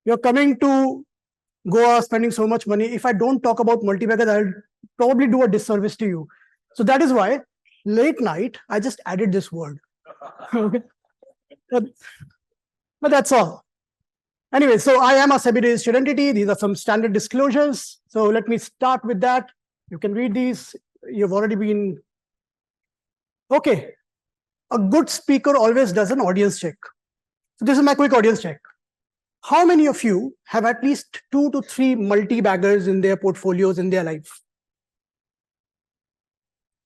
You're coming to Goa, spending so much money. If I don't talk about multibaggers, I'll probably do a disservice to you. So that is why late night, I just added this word. Okay. But that's all. Anyway, so I am a SEBI-registered entity. These are some standard disclosures. So let me start with that. You can read these. You've already been. Okay. A good speaker always does an audience check. So this is my quick audience check. How many of you have at least 2 to 3 multi-baggers in their portfolios in their life?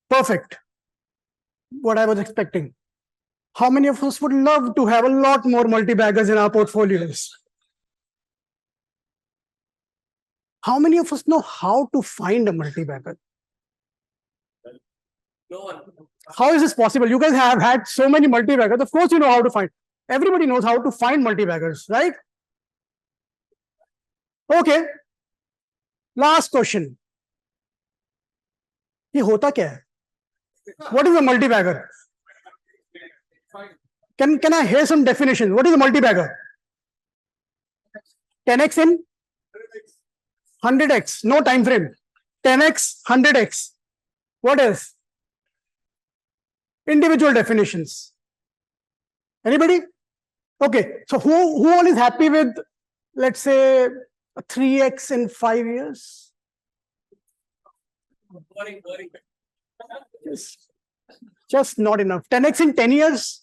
Perfect. What I was expecting. How many of us would love to have a lot more multi-baggers in our portfolios? How many of us know how to find a multi-bagger? No one. How is this possible? You guys have had so many multi-baggers. Of course, you know how to find. Everybody knows how to find multi-baggers, right? Okay. Last question. ये होता क्या है? What is a multi-bagger? Can I hear some definition? What is a multi-bagger? 10x in 100x. No time frame. 10x, 100x. What else? Individual definitions. Anybody? Okay. So who all is happy with, let's say, a 3x in 5 years? Just not enough. 10x in 10 years?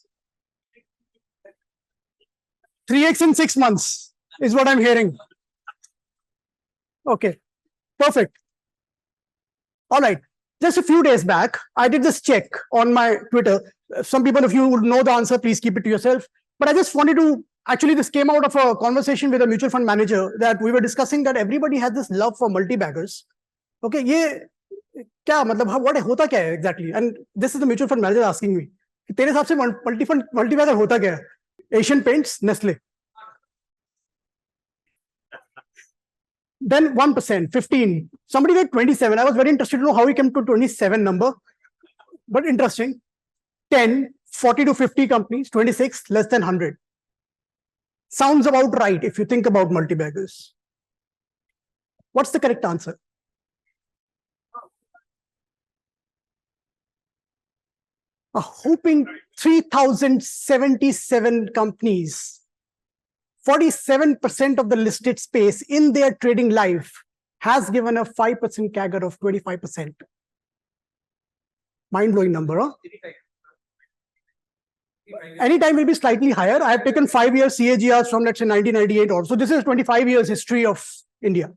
3x in 6 months is what I'm hearing. Okay, perfect. All right. Just a few days back, I did this check on my Twitter. Some people, if you would know the answer, please keep it to yourself. But I just wanted to, actually, this came out of a conversation with a mutual fund manager that we were discussing that everybody has this love for multi-baggers. Okay, ये क्या मतलब what होता क्या है exactly? And this is the mutual fund manager asking me. तेरे हिसाब से multi-bagger होता क्या है? Asian Paints, Nestle. Then 1%, 15. Somebody said 27. I was very interested to know how he came to 27 number, but interesting. 10, 40 to 50 companies, 26, less than 100. Sounds about right if you think about multi-baggers. What's the correct answer? A whopping 3,077 companies, 47% of the listed space in their trading life has given a 5% CAGR of 25%. Mind-blowing number, huh? Anytime will be slightly higher. I have taken 5-year CAGRs from, let's say, 1998 or so. This is 25 years history of India.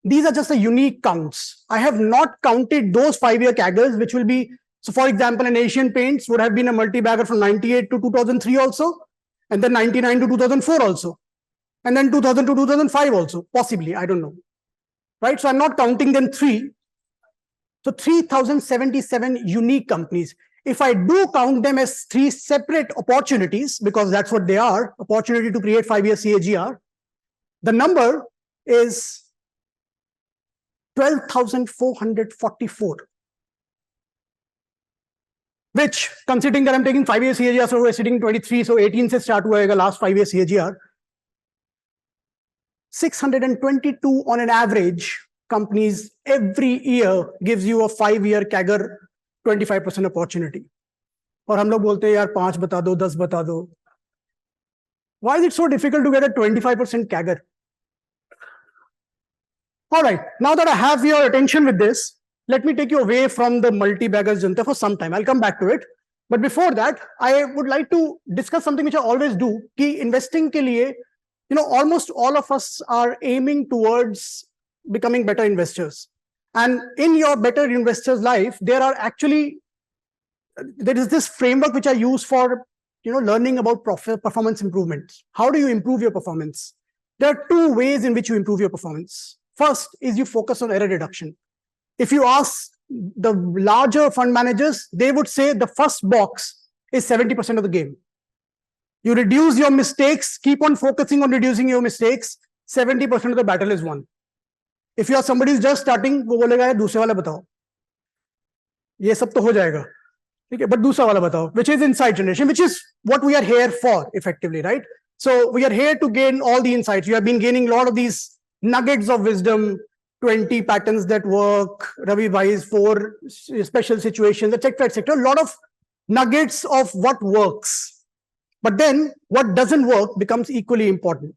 These are just the unique counts. I have not counted those 5-year CAGRs, which will be, so for example, an Asian Paints would have been a multi-bagger from 98 to 2003 also, and then 99 to 2004 also, and then 2000 to 2005 also, possibly, I don't know. Right? So I'm not counting them 3. So 3,077 unique companies. If I do count them as 3 separate opportunities, because that's what they are, opportunity to create 5-year CAGR, the number is 12,444. Which, considering that I'm taking 5-year CAGR, so we're sitting 23, so 18 se start huega last 5-year CAGR. 622 on an average companies every year gives you a 5-year CAGR 25% opportunity. और हम लोग बोलते हैं यार 5 बता दो 10 बता दो. Why is it so difficult to get a 25% CAGR? All right, now that I have your attention with this, let me take you away from the multi-baggers junta for some time. I'll come back to it. But before that, I would like to discuss something which I always do. Ki investing ke liye, almost all of us are aiming towards becoming better investors. And in your better investor's life, there is this framework which I use for learning about performance improvements. How do you improve your performance? There are 2 ways in which you improve your performance. First is you focus on error reduction. If you ask the larger fund managers, they would say the first box is 70% of the game. You reduce your mistakes, keep on focusing on reducing your mistakes, 70% of the battle is won. If you are somebody who's just starting, वो बोलेगा यार दूसरे वाला बताओ. ये सब तो हो जाएगा. ठीक है, but दूसरा वाला बताओ, which is insight generation, which is what we are here for effectively, right? So we are here to gain all the insights. You have been gaining a lot of these nuggets of wisdom, 20 patterns that work, Ravi Bhai's 4 special situations, etc., etc. A lot of nuggets of what works. But then what doesn't work becomes equally important,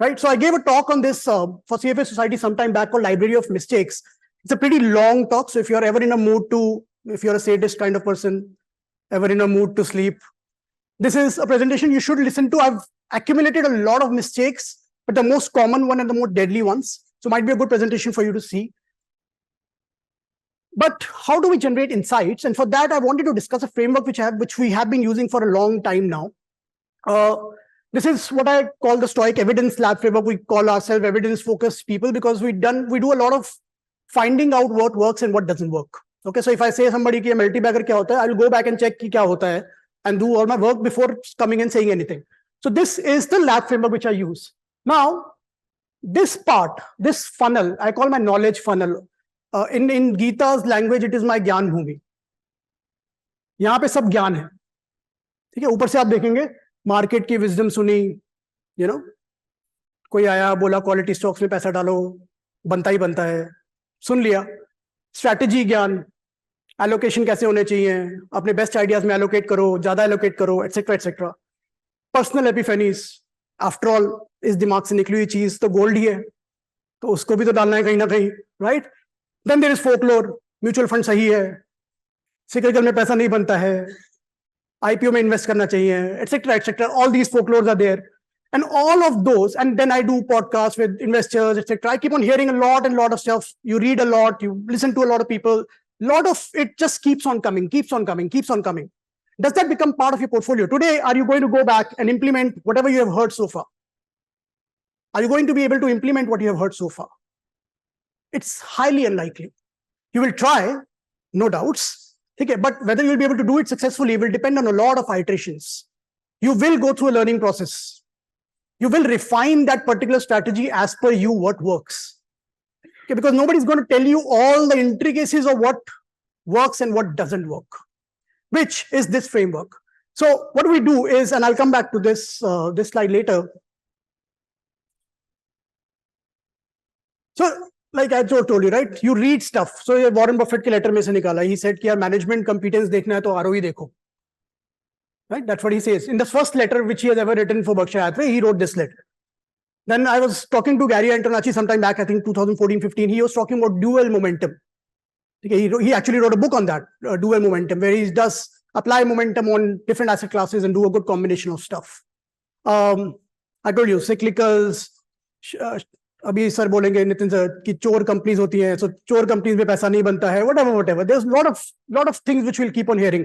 right? So I gave a talk on this for CFA Society some time back called Library of Mistakes. It's a pretty long talk. So if you're ever in a mood to, if you're a sadist kind of person, ever in a mood to sleep, this is a presentation you should listen to. I've accumulated a lot of mistakes, but the most common one and the most deadly ones. So might be a good presentation for you to see. But how do we generate insights? And for that, I wanted to discuss a framework which we have been using for a long time now. This is what I call the Stoic Evidence Lab framework. We call ourselves evidence-focused people because we do a lot of finding out what works and what doesn't work. Okay, so if I say somebody ki multibagger kya hota hai, I'll go back and check ki kya hota hai and do all my work before coming and saying anything. So this is the lab framework which I use. Now, this part, this funnel, I call my knowledge funnel. In Gita's language, it is my ज्ञान भूमि. यहाँ पे सब ज्ञान है. ठीक है, ऊपर से आप देखेंगे मार्केट की विजडम सुनी, कोई आया बोला क्वालिटी स्टॉक्स में पैसा डालो, बनता ही बनता है, सुन लिया. स्ट्रैटेजी ज्ञान, एलोकेशन कैसे होने चाहिए, अपने बेस्ट आइडियाज में एलोकेट करो, ज्यादा एलोकेट करो, etcetera etcetera. Personal epiphanies, after all इस दिमाग से निकली हुई चीज तो गोल्ड ही है, तो उसको भी तो डालना है कहीं ना कहीं, right? Then there is folklore, mutual fund सही है, सिक्रिकल में पैसा नहीं बनता है, आईपीओ में इन्वेस्ट करना चाहिए, etcetera etcetera. All these folklores are there. And all of those, and then I do podcasts with investors, etc. I keep on hearing a lot of stuff. You read a lot, you listen to a lot of people. A lot of it just keeps on coming. Does that become part of your portfolio? Today, are you going to go back and implement whatever you have heard so far? Are you going to be able to implement what you have heard so far? It's highly unlikely. You will try, no doubts. Okay, but whether you will be able to do it successfully will depend on a lot of iterations. You will go through a learning process. You will refine that particular strategy as per you what works. Okay, because nobody's going to tell you all the intricacies of what works and what doesn't work, which is this framework. So what we do is, and I'll come back to this, this slide later. So like I told you, right? You read stuff. So Warren Buffett के letter में से निकाला. He said कि यार management competence देखना है तो ROE देखो. Right? That's what he says. In the first letter which he has ever written for Berkshire Hathaway, he wrote this letter. Then I was talking to Gary Antonacci sometime back, I think 2014-15. He was talking about dual momentum. Okay, he actually wrote a book on that, dual momentum, where he does apply momentum on different asset classes and do a good combination of stuff. I told you, cyclicals, अभी sir बोलेंगे Nitin sir कि चोर companies होती हैं, so चोर companies में पैसा नहीं बनता है, whatever. There's a lot of things which we'll keep on hearing.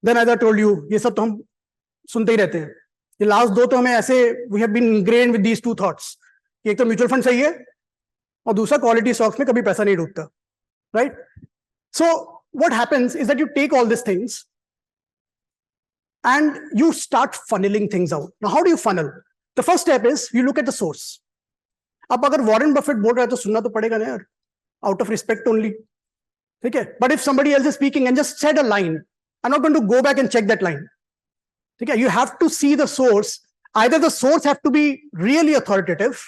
Then as I told you, ये सब तो हम सुनते ही रहते हैं. ये लास्ट दो तो हमें ऐसे we have been ingrained with these two thoughts. एक तो म्यूचुअल फंड सही है और दूसरा क्वालिटी स्टॉक्स में कभी पैसा नहीं डूबता, right? So what happens is that you take all these things and you start funneling things out. Now how do you funnel? The first step is you look at the source. अब अगर Warren Buffett बोल रहा है तो सुनना तो पड़ेगा ना यार, out of respect only. ठीक है? But if somebody else is speaking and just said a line, I'm not going to go back and check that line. Okay, you have to see the source. Either the source have to be really authoritative,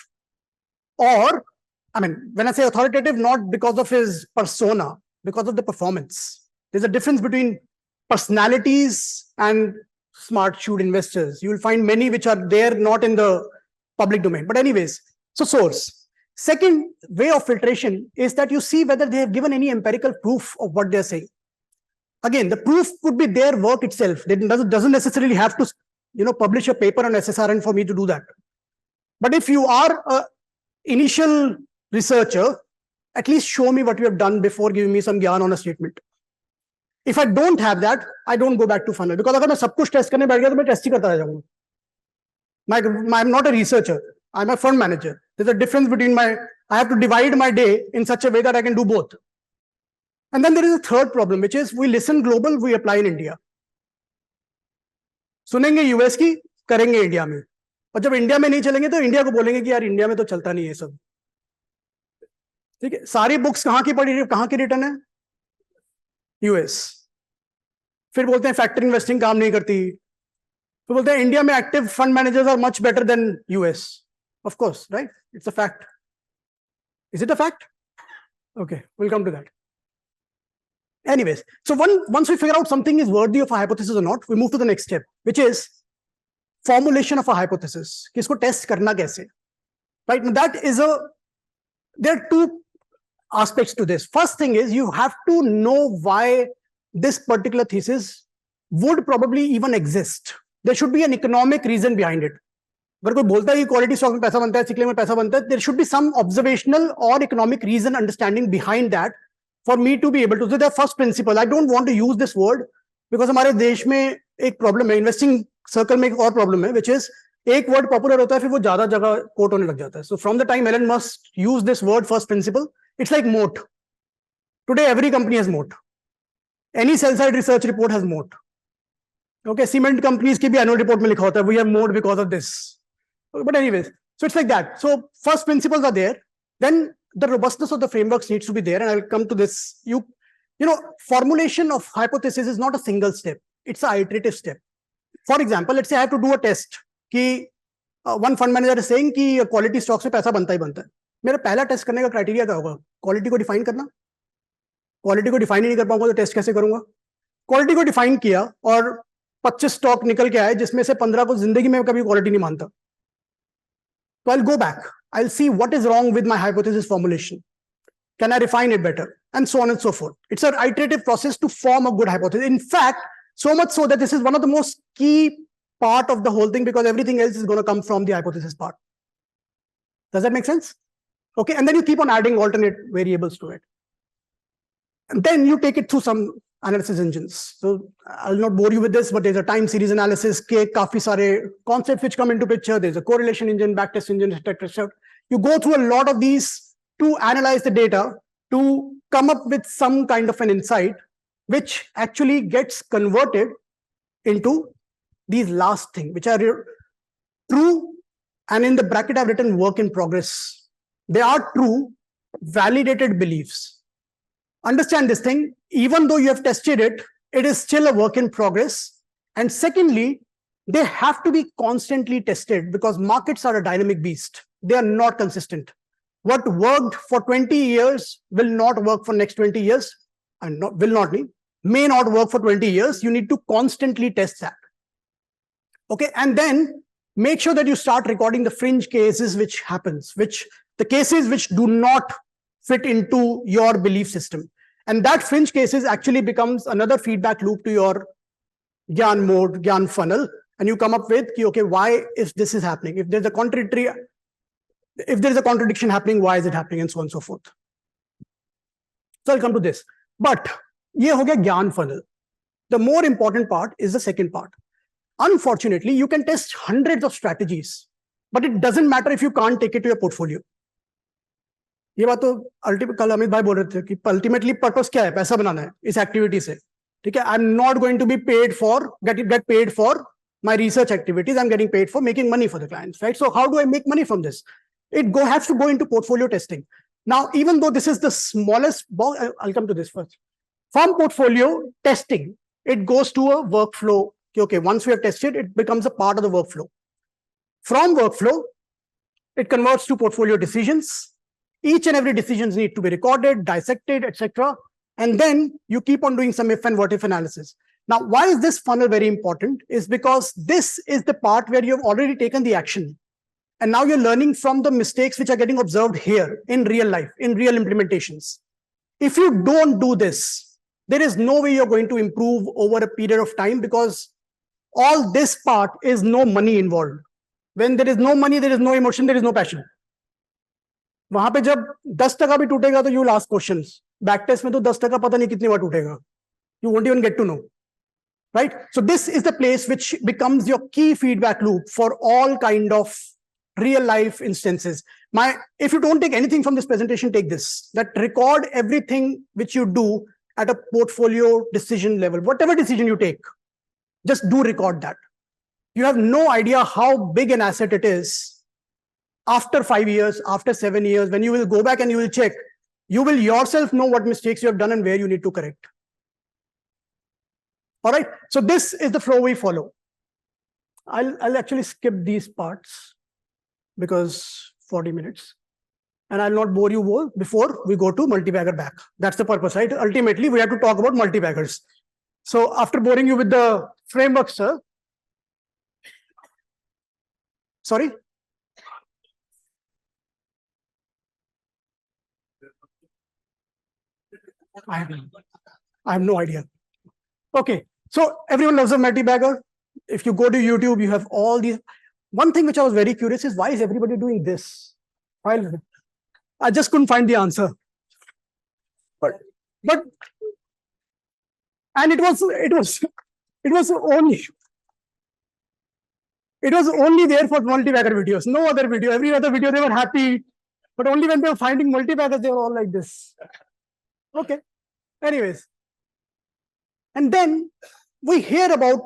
or, I mean, when I say authoritative, not because of his persona, because of the performance. There's a difference between personalities and smart shrewd investors. You will find many which are there, not in the public domain. But anyways, so source. Second way of filtration is that you see whether they have given any empirical proof of what they're saying. Again, the proof could be their work itself. It doesn't necessarily have to, publish a paper on SSRN for me to do that. But if you are an initial researcher, at least show me what you have done before giving me some gyan on a statement. If I don't have that, I don't go back to funnel. Because अगर मैं सब कुछ test करने बैठ गया तो मैं test ही करता रह जाऊंगा. I'm not a researcher. I'm a fund manager. There's a difference between I have to divide my day in such a way that I can do both. And then there is a third problem, which is we listen global, we apply in India. सुनेंगे US की, करेंगे India में. और जब India में नहीं चलेंगे तो इंडिया को बोलेंगे कि यार इंडिया में तो चलता नहीं है सब. ठीक है, सारी बुक्स कहाँ की रिटर्न है? यूएस. फिर बोलते हैं फैक्टर इन्वेस्टिंग काम नहीं करती. तो बोलते हैं इंडिया में active fund managers are much better than US. Of course, right? It's a fact. Is it a fact? Okay, we'll come to that. Anyways, so once we figure out something is worthy of a hypothesis or not, we move to the next step, which is formulation of a hypothesis. कि इसको test करना कैसे? Right? Now that is there are two aspects to this. First thing is you have to know why this particular thesis would probably even exist. There should be an economic reason behind it. अगर कोई बोलता है कि quality stock में पैसा बनता है, सिक्लिंग में पैसा बनता है, there should be some observational or economic reason understanding behind that for me to be able to. So the first principle, I don't want to use this word because हमारे देश में एक प्रॉब्लम है, इन्वेस्टिंग सर्कल में एक और problem है, which is एक वर्ड पॉपुलर होता है फिर वो ज्यादा जगह कोट होने लग जाता है. So from the time Elon Musk used this word first principle, it's like moat. Today every company has moat. Any sell side research report has moat. Okay, cement companies की भी annual report में लिखा होता है we have moat because of this. But anyways, so it's like that. So first principles are there. Then the robustness of the frameworks needs to be there. And I'll come to this. You know, formulation of hypothesis is not a single step. It's an iterative step. For example, let's say I have to do a test. कि one fund manager is saying कि quality stocks में पैसा बनता ही बनता है. मेरा पहला test करने का क्राइटेरिया क्या होगा? क्वालिटी को डिफाइन करना. क्वालिटी को डिफाइन ही नहीं कर पाऊंगा तो टेस्ट कैसे करूंगा? क्वालिटी को डिफाइन किया और 25 स्टॉक निकल के आए जिसमें से 15 को जिंदगी में कभी क्वालिटी नहीं मानता. So I'll go back. I'll see what is wrong with my hypothesis formulation. Can I refine it better? And so on and so forth. It's an iterative process to form a good hypothesis. In fact, so much so that this is one of the most key part of the whole thing because everything else is going to come from the hypothesis part. Does that make sense? Okay, and then you keep on adding alternate variables to it. And then you take it through some analysis engines. So I'll not bore you with this, but there's a time series analysis, काफी सारे concepts which come into picture. There's a correlation engine, backtest engine, etc. You go through a lot of these to analyze the data to come up with some kind of an insight, which actually gets converted into these last things, which are true. And in the bracket, I've written work in progress. They are true, validated beliefs. Understand this thing, even though you have tested it, it is still a work in progress. And secondly, they have to be constantly tested because markets are a dynamic beast. They are not consistent. What worked for 20 years will not work for next 20 years and may not work for 20 years. You need to constantly test that. Okay, and then make sure that you start recording the fringe cases which happens, the cases which do not fit into your belief system. And that fringe cases actually becomes another feedback loop to your Gyan mode, Gyan funnel. And you come up with, okay, why is this is happening? If there's a contradiction happening, why is it happening? And so on and so forth. So I'll come to this. But ye ho gaya Gyan funnel. The more important part is the second part. Unfortunately, you can test hundreds of strategies, but it doesn't matter if you can't take it to your portfolio. ये बात तो कल अमित भाई बोल रहे थे कि ultimately purpose क्या है? पैसा बनाना है इस एक्टिविटी से. ठीक है, I am not going to be paid for get paid for my research activities. I am getting paid for making money for the clients, right? So how do I make money from this? It has to go into portfolio testing. Now, even though this is the smallest box, I'll come to this first. From portfolio testing, it goes to a workflow. Okay, once we have tested, it becomes a part of the workflow. From workflow, it converts to portfolio decisions. Each and every decisions need to be recorded, dissected, etc. And then you keep on doing some if and what if analysis. Now, why is this funnel very important? Is because this is the part where you've already taken the action. And now you're learning from the mistakes which are getting observed here in real life, in real implementations. If you don't do this, there is no way you're going to improve over a period of time because all this part is no money involved. When there is no money, there is no emotion, there is no passion. वहां पे जब 10% भी टूटेगा तो you will ask questions. Back test में तो 10% पता नहीं कितनी बार टूटेगा. You won't even get to know. Right? So this is the place which becomes your key feedback loop for all kind of real life instances. If you don't take anything from this presentation, take this. That record everything which you do at a portfolio decision level. Whatever decision you take, just do record that. You have no idea how big an asset it is. After 5 years, after 7 years, when you will go back and you will check, you will yourself know what mistakes you have done and where you need to correct. All right. So this is the flow we follow. I'll actually skip these parts because 40 minutes. And I'll not bore you more before we go to multibagger back. That's the purpose, right? Ultimately, we have to talk about multibaggers. So after boring you with the framework, sir. Sorry? I have no idea. Okay, so everyone loves a multibagger. If you go to YouTube, you have all these. One thing which I was very curious is why is everybody doing this? I just couldn't find the answer. But and it was only there for multibagger videos, no other video. Every other video they were happy, but only when they were finding multibaggers they were all like this. Okay, anyways, and then we hear about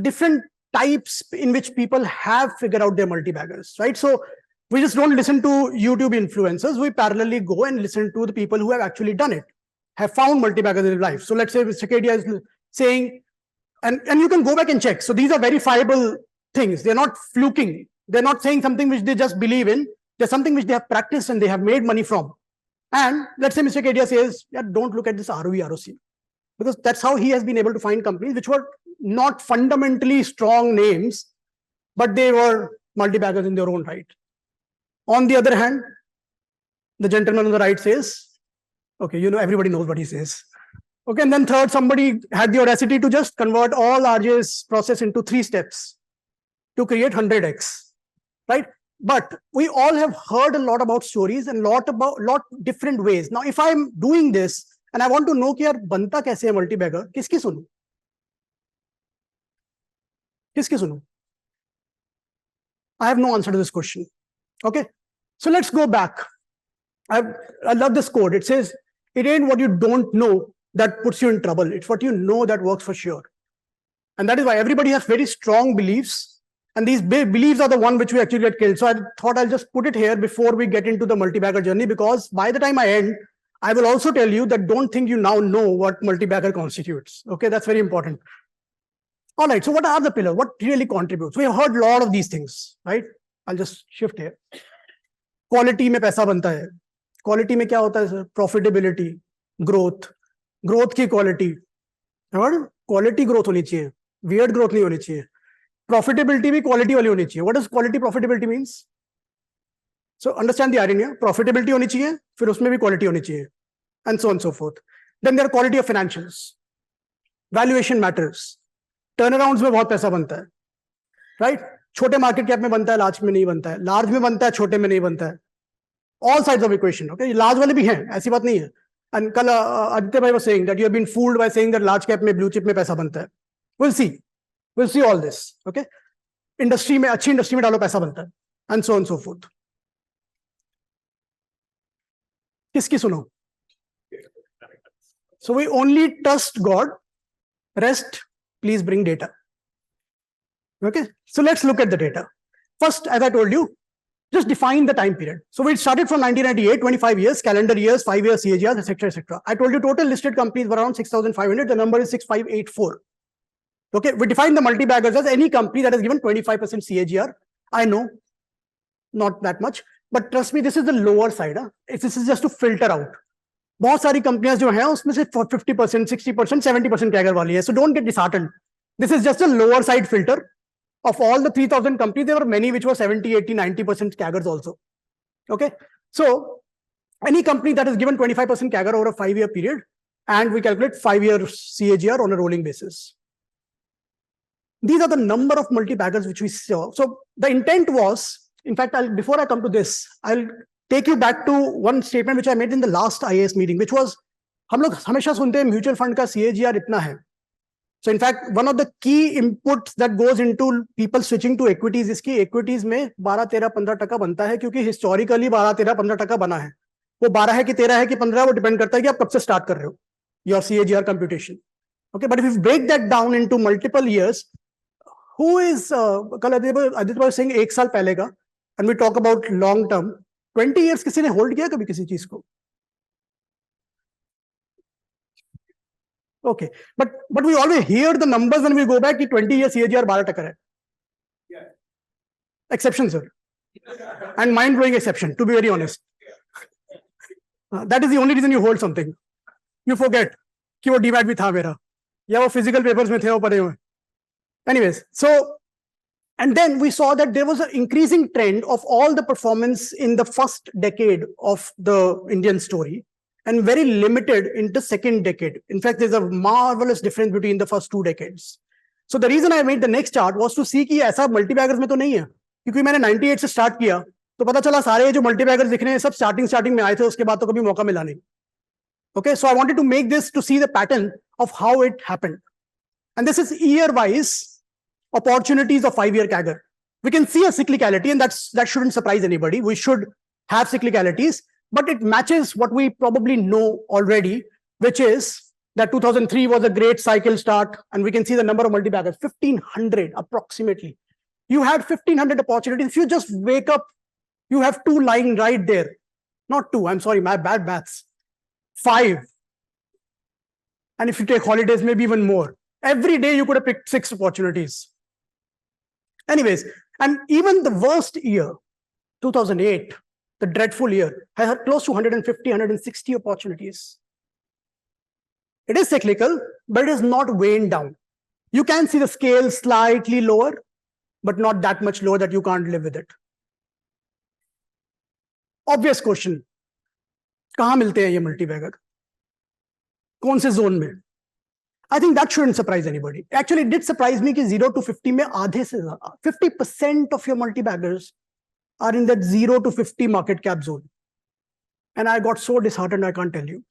different types in which people have figured out their multibaggers, right? So we just don't listen to YouTube influencers. We parallelly go and listen to the people who have actually done it, have found multibaggers in their life. So let's say Mr. Kedia is saying, and you can go back and check. So these are verifiable things. They're not fluking. They're not saying something which they just believe in. There's something which they have practiced and they have made money from. And let's say Mr. Kedia says, yeah, don't look at this ROE, ROC. Because that's how he has been able to find companies which were not fundamentally strong names, but they were multibaggers in their own right. On the other hand, the gentleman on the right says, okay, you know, everybody knows what he says. Okay, and then third, somebody had the audacity to just convert all RJ's process into 3 steps to create 100x, right? But we all have heard a lot about stories and lot different ways. Now, if I'm doing this and I want to know कि यार बनता कैसे है multibagger, किसकी सुनूं? किसकी सुनूं? I have no answer to this question. Okay, so let's go back. I love this quote. It says, it ain't what you don't know that puts you in trouble. It's what you know that works for sure. And that is why everybody has very strong beliefs. And these beliefs are the one which we actually get killed. So I thought I'll just put it here before we get into the multibagger journey, because by the time I end, I will also tell you that don't think you now know what multibagger constitutes. Okay, that's very important. All right, so what are the pillars? What really contributes? We have heard a lot of these things, right? I'll just shift here. Quality में पैसा बनता है. Quality में क्या होता है sir? Profitability, growth की quality. Quality growth होनी चाहिए. Weird growth नहीं होनी चाहिए. Profitability भी quality वाली होनी चाहिए. What does quality profitability means? So understand the irony. Profitability होनी चाहिए, फिर उसमें भी quality होनी चाहिए, and so on and so forth. Then there are quality of financials. Valuation matters. Turnarounds में बहुत पैसा बनता है, right? छोटे market cap में बनता है, large में नहीं बनता है. Large में बनता है, छोटे में नहीं बनता है. All sides of equation. Okay, large वाले भी हैं, ऐसी बात नहीं है. And कल Aditya bhai was saying that you have been fooled by saying that large cap में blue chip में पैसा बनता है. We'll see all this. Okay, industry में अच्छी industry में डालो पैसा बनता है, and so on and so forth. किसकी सुनो? So we only trust God. Rest, please bring data. Okay, so let's look at the data. First, as I told you, just define the time period. So we started from 1998, 25 years, calendar years, 5 years, CAGRs, etc., etc. I told you total listed companies were around 6,500. The number is 6,584. Okay, we define the multibaggers as any company that has given 25% CAGR. I know, not that much, but trust me, this is the lower side. This is just to filter out. बहुत सारी कंपनियां जो हैं उसमें से 50%, 60%, 70% CAGR वाली है. So don't get disheartened. This is just a lower side filter. Of all the 3,000 companies, there were many which were 70, 80, 90% CAGRs also. Okay, so any company that has given 25% CAGR over a 5-year period, and we calculate 5 years CAGR on a rolling basis. These are the number of multi-baggers which we saw. So the intent was, in fact, before I come to this, I'll take you back to one statement which I made in the last IAS meeting, which was, हम लोग हमेशा सुनते हैं mutual fund का CAGR इतना है. So in fact, one of the key inputs that goes into people switching to equities is कि equities में 12, 13, 15% बनता है, क्योंकि historically 12, 13, 15% बना है. वो 12 है कि 13 है कि 15, वो depend करता है कि आप कब से start कर रहे हो your CAGR computation. Okay, but if you break that down into multiple years, who is कल Aditya was saying 1 साल पहले का, and we talk about long term, 20 years किसी ने hold किया कभी किसी चीज को? Okay, but we always hear the numbers when we go back कि 20 years CAGR 12% है. Exception, sir. And mind-blowing exception, to be very honest. That is the only reason you hold something. You forget कि वो demat भी था मेरा या वो physical papers में थे वो पड़े हुए. Anyways, so and then we saw that there was an increasing trend of all the performance in the first decade of the Indian story and very limited in the second decade. In fact, there's a marvelous difference between the first 2 decades. So the reason I made the next chart was to see कि ऐसा multibaggers में तो नहीं है, क्योंकि मैंने 98 से start किया तो पता चला सारे जो multibaggers दिख रहे हैं सब स्टार्टिंग में आए थे, उसके बाद तो कभी मौका मिला नहीं. Okay, so I wanted to make this to see the pattern of how it happened. And this is year-wise opportunities of 5-year CAGR. We can see a cyclicality, and that shouldn't surprise anybody. We should have cyclicalities, but it matches what we probably know already, which is that 2003 was a great cycle start, and we can see the number of multibaggers, 1,500 approximately. You had 1,500 opportunities. If you just wake up, you have 2 lying right there. Not 2, I'm sorry, my bad maths. 5. And if you take holidays, maybe even more. Every day you could have picked 6 opportunities. Anyways, and even the worst year, 2008, the dreadful year, had close to 150, 160 opportunities. It is cyclical, but it is not weighing down. You can see the scale slightly lower, but not that much lower that you can't live with it. Obvious question. कहाँ मिलते हैं ये multibagger? कौन से zone में? I think that shouldn't surprise anybody. Actually, it did surprise me कि 0 to 50 में आधे से ज़्यादा 50% of your multibaggers are in that 0 to 50 market cap zone. And I got so disheartened, I can't tell you.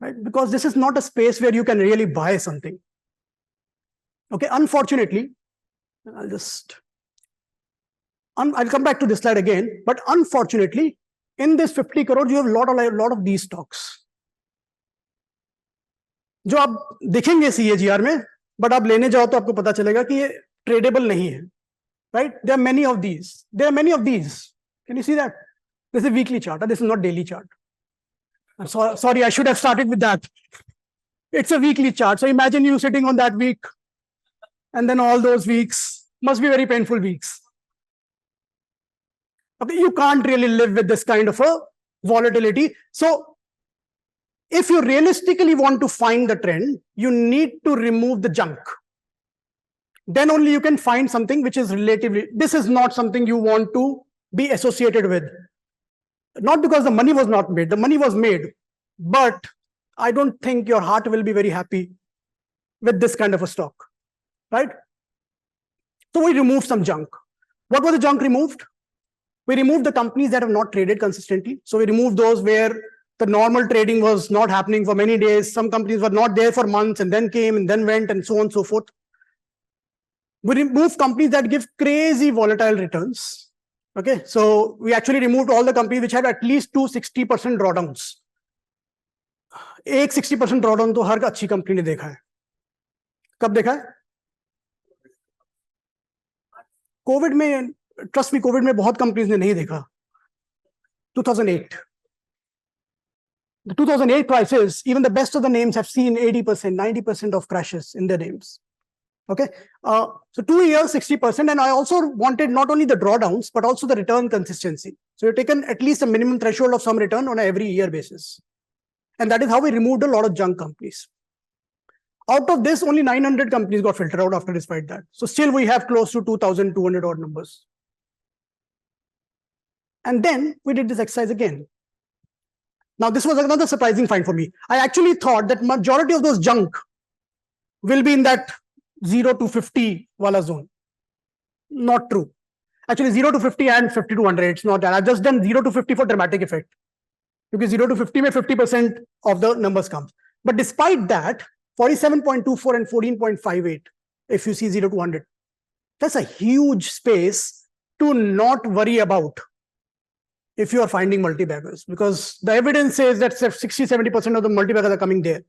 Right? Because this is not a space where you can really buy something. Okay, unfortunately, I'll come back to this slide again, but unfortunately, in this 50 crore, you have a lot of these stocks. जो आप दिखेंगे CAGR में, but आप लेने जाओ तो आपको पता चलेगा कि ये tradable नहीं है. Right? There are many of these. Can you see that? This is a weekly chart. This is not daily chart. I'm sorry, I should have started with that. It's a weekly chart. So imagine you sitting on that week, and then all those weeks must be very painful weeks. Okay, you can't really live with this kind of a volatility. So if you realistically want to find the trend, you need to remove the junk. Then only you can find something which is relatively, this is not something you want to be associated with. Not because the money was not made, the money was made, but I don't think your heart will be very happy with this kind of a stock, right? So we removed some junk. What was the junk removed? We removed the companies that have not traded consistently. So we removed those where the normal trading was not happening for many days. Some companies were not there for months and then came and then went and so on and so forth. We removed companies that give crazy volatile returns. Okay, so we actually removed all the companies which had at least 260% drawdowns. एक 60% drawdown तो हर अच्छी company ने देखा है. कब देखा है? Covid में, ट्रस्ट मी, कोविड में बहुत कंपनीज ने नहीं देखा. 2008. The 2008 crisis, even the best of the names have seen 80%, 90% of crashes in their names. Okay, so 2 years, 60%. And I also wanted not only the drawdowns, but also the return consistency. So you've taken at least a minimum threshold of some return on an every year basis. And that is how we removed a lot of junk companies. Out of this, only 900 companies got filtered out after despite that. So still we have close to 2,200 odd numbers. And then we did this exercise again. Now, this was another surprising find for me. I actually thought that majority of those junk will be in that 0 to 50 wala zone. Not true. Actually, 0 to 50 and 50 to 100, it's not that. I've just done 0 to 50 for dramatic effect. Because 0 to 50 mein 50% of the numbers comes. But despite that, 47.24 and 14.58, if you see 0 to 100, that's a huge space to not worry about if you are finding multibaggers, because the evidence says that 60-70% of the multibaggers are coming there.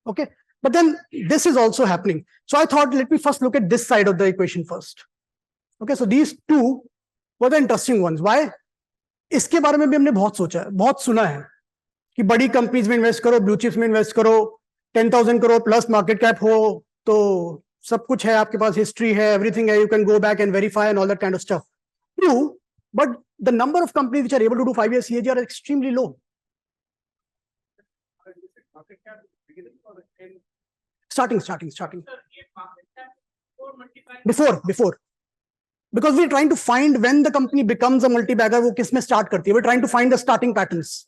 Okay, but then this is also happening. So I thought, let me first look at this side of the equation first. Okay, so these two were the interesting ones. Why? इसके बारे में भी हमने बहुत सोचा है, बहुत सुना है कि बड़ी कंपनीज में इन्वेस्ट करो, ब्लू चिप्स में इन्वेस्ट करो, 10,000 करोड़ प्लस मार्केट कैप हो तो सब कुछ है आपके पास, हिस्ट्री है, एवरीथिंग है, you can go back and verify and all that kind of stuff. True, but the number of companies which are able to do 5-year CAGR are extremely low. Starting. Before. Because we're trying to find when the company becomes a multi-bagger, वो किस में start करती है. We're trying to find the starting patterns.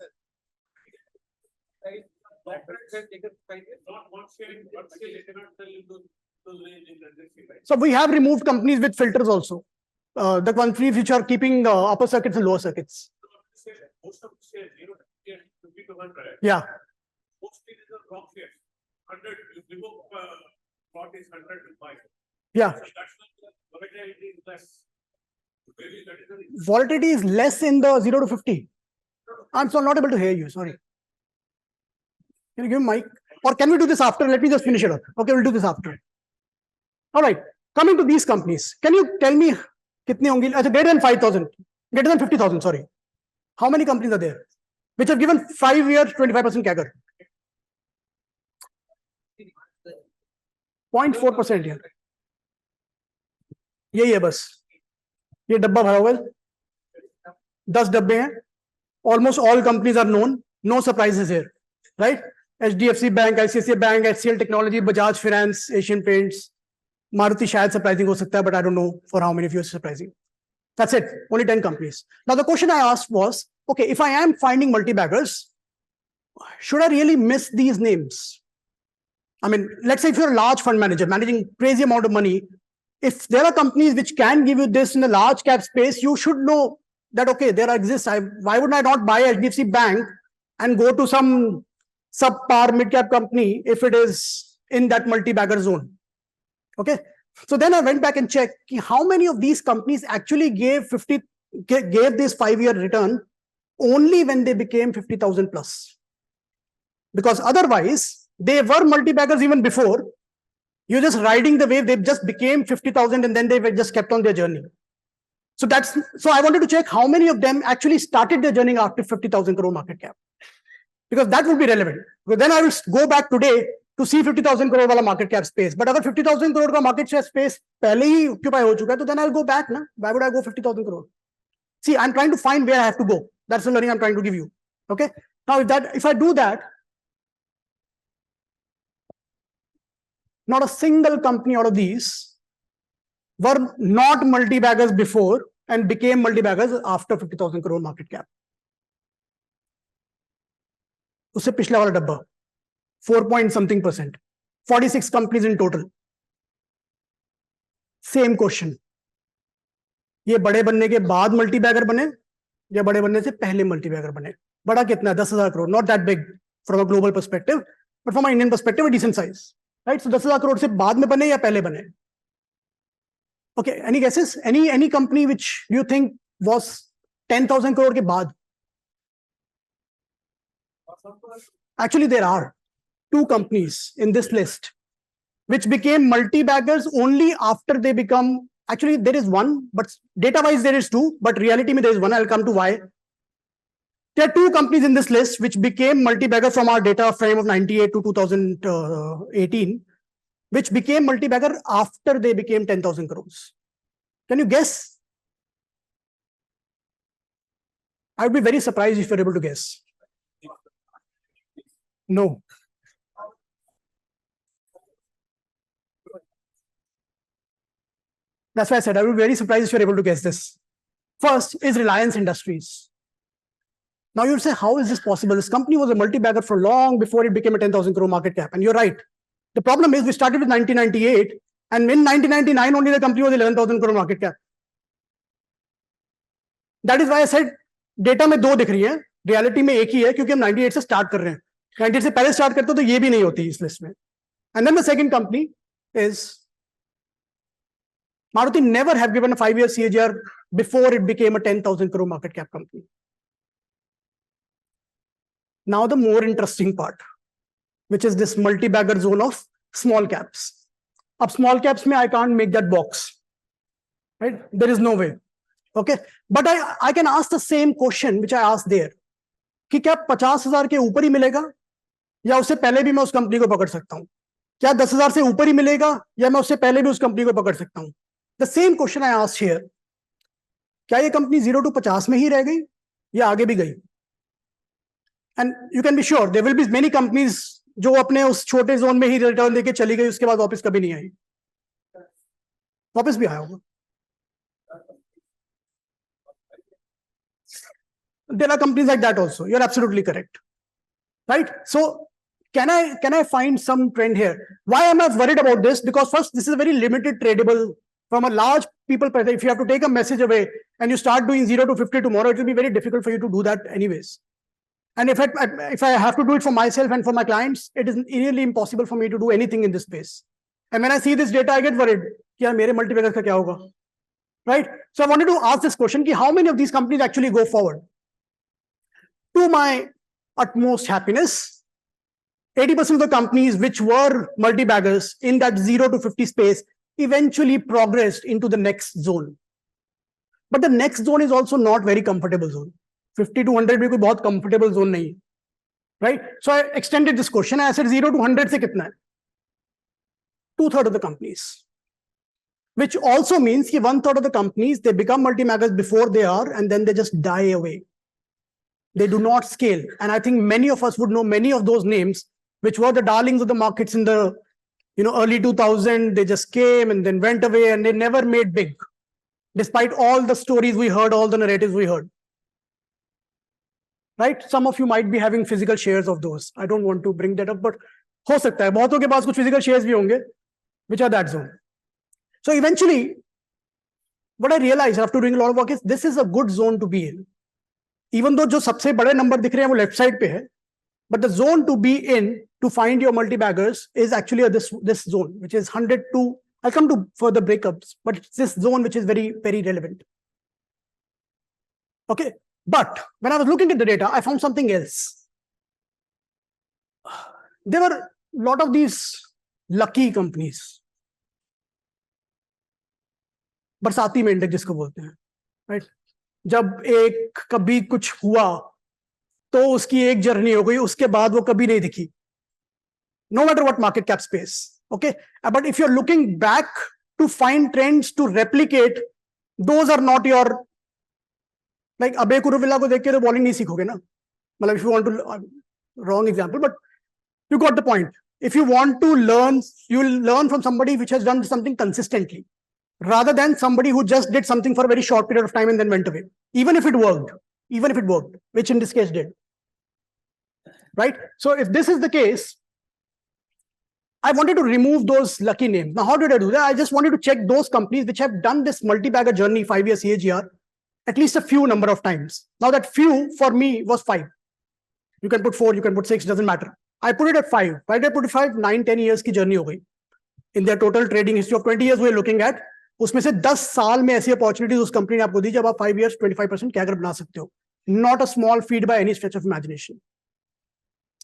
So we have removed companies with filters also. The companies which are keeping upper circuits and lower circuits. Yeah. Yeah. Volatility is less in the 0 to 50. I'm so not able to hear you. Sorry. Can you give me mic? Or can we do this after? Let me just finish it up. Okay, we'll do this after. All right. Coming to these companies, can you tell me kitne hongi? Greater than 5,000, greater than 50,000, sorry. How many companies are there which have given 5 years 25% CAGR? 0.4% here. यही है बस. ये डब्बा भरा हुआ है. 10 डब्बे हैं. Almost all companies are known. No surprises here, right? HDFC Bank, ICICI Bank, HCL Technology, Bajaj Finance, Asian Paints, Maruti शायद surprising हो सकता है, but I don't know for how many of you it's surprising. That's it. Only 10 companies. Now the question I asked was, okay, if I am finding multi-baggers, should I really miss these names? I mean, let's say if you're a large fund manager managing crazy amount of money, if there are companies which can give you this in the large cap space, you should know that, okay, there exists. Why would I not buy HDFC Bank and go to some subpar mid-cap company if it is in that multi-bagger zone? Okay. So then I went back and checked how many of these companies actually gave this 5-year return only when they became 50,000 plus. Because otherwise, they were multi-baggers even before. You're just riding the wave. They just became 50,000 and then they just kept on their journey. So I wanted to check how many of them actually started their journey after 50,000 crore market cap. Because that would be relevant. Because then I will go back today to see 50,000 crore wala market cap space. But if 50,000 crore ka market share space pehle hi occupy ho chuka hai, then I'll go back. Na? Why would I go 50,000 crore? See, I'm trying to find where I have to go. That's the learning I'm trying to give you. Okay. Now, if I do that, not a single company out of these were not multi-baggers before and became multi-baggers after 50,000 crore market cap. उससे पिछला वाला डब्बा 4.something%, 46 companies in total. Same question. ये बड़े बनने के बाद multi-bagger बने या बड़े बनने से पहले मल्टी-बैगर बने? बड़ा कितना है? 10,000 crore. Not that big from a global perspective, but from an Indian perspective, a decent size. Right? So 10,000 crore से बाद में बने या पहले बने? Okay, any guesses? Any company which you think was 10,000 crore के बाद? Actually, there are 2 companies in this list which became multi-baggers only after they become. Actually, there is one, but data-wise there is 2, but reality there is 1. I'll come to why. There are 2 companies in this list which became multi-bagger from our data frame of 98 to 2018, which became multi-bagger after they became 10,000 crores. Can you guess? I'd be very surprised if you're able to guess. No. That's why I said I would be very surprised if you're able to guess this. First is Reliance Industries. Now you'll say, how is this possible? This company was a multi-bagger for long before it became a 10,000 crore market cap. And you're right. The problem is we started with 1998, and in 1999 only the company was 11,000 crore market cap. That is why I said data में 2 दिख रही है, reality में एक ही है क्योंकि हम 98 से start कर रहे हैं. 98 से पहले start करते तो ये भी नहीं होती इस list में. And then the second company is Maruti never have given a 5-year CAGR before it became a 10,000 crore market cap company. Now the more interesting part, which is this multi-bagger zone of small caps. Up small caps mein I can't make that box, right? There is no way. Okay, but I can ask the same question which I asked there. कि क्या 50,000 के ऊपर ही मिलेगा या उससे पहले भी मैं उस कंपनी को पकड़ सकता हूं? क्या 10,000 से ऊपर ही मिलेगा या मैं उससे पहले भी उस कंपनी को पकड़ सकता हूं? The same question I asked here, क्या ये कंपनी 0 to 50 में ही रह गई या आगे भी गई? And you can be sure there will be many companies जो अपने उस छोटे जोन में ही रिटर्न देके चली गई, उसके बाद वापस कभी नहीं आई, वापस भी आया होगा. There are companies like that also. You're absolutely correct, right? So can I find some trend here? Why am I worried about this? Because first, this is a very limited tradable from a large people. If you have to take a message away and you start doing 0 to 50 tomorrow, it will be very difficult for you to do that anyways. And if I have to do it for myself and for my clients, it is nearly impossible for me to do anything in this space. And when I see this data, I get worried. Kya mere multibagger ka kya hoga? Right? So I wanted to ask this question: ki how many of these companies actually go forward? To my utmost happiness, 80% of the companies which were multibaggers in that 0 to 50 space eventually progressed into the next zone. But the next zone is also not very comfortable zone. 50 to 100 bhi koi bahut comfortable zone nahi, right? So I extended this question. I said 0 to 100 se kitna hai? 2/3 of the companies. Which also means that 1/3 of the companies, they become multibaggers before they are, and then they just die away. They do not scale. And I think many of us would know many of those names, which were the darlings of the markets in the early 2000s. They just came and then went away, and they never made big, despite all the stories we heard, all the narratives we heard. Right? Some of you might be having physical shares of those. I don't want to bring that up, but ho sakta hai, bahuton ke paas kuch physical shares bhi honge, which are that zone. So eventually, what I realized after doing a lot of work is this is a good zone to be in. Even though जो सबसे बड़े number दिख रहे हैं वो left side पे है, but the zone to be in to find your multibaggers is actually this zone, which is 100 to, I'll come to further breakups, but it's this zone which is very, very relevant. Okay, but when I was looking at the data, I found something else. There were a lot of these lucky companies. बरसाती मेंढक जिसको बोलते हैं, right? जब एक कभी कुछ हुआ तो उसकी एक जर्नी हो गई, उसके बाद वो कभी नहीं दिखी. No matter what market cap space, okay? But if you're looking back to find trends to replicate, those are not your, like अबे कुरुविला को देख के तो बॉलिंग नहीं सीखोगे ना. मतलब if you want to, wrong example, but you got the point. If you want to learn, you will learn from somebody which has done something consistently, rather than somebody who just did something for a very short period of time and then went away, even if it worked, which in this case did, right? So if this is the case, I wanted to remove those lucky names. Now, how did I do that? I just wanted to check those companies which have done this multi-bagger journey, 5-year CAGR, at least a few number of times. Now, that few for me was 5. You can put 4, you can put 6, doesn't matter. I put it at 5. Why did I put it 5? 9-10 years की journey हो गई. In their total trading history of 20 years, we're looking at, उसमें से 10 साल में ऐसी opportunities उस company ने आपको दी जब आप 5 years 25% कैगर बना सकते हो. Not a small feat by any stretch of imagination.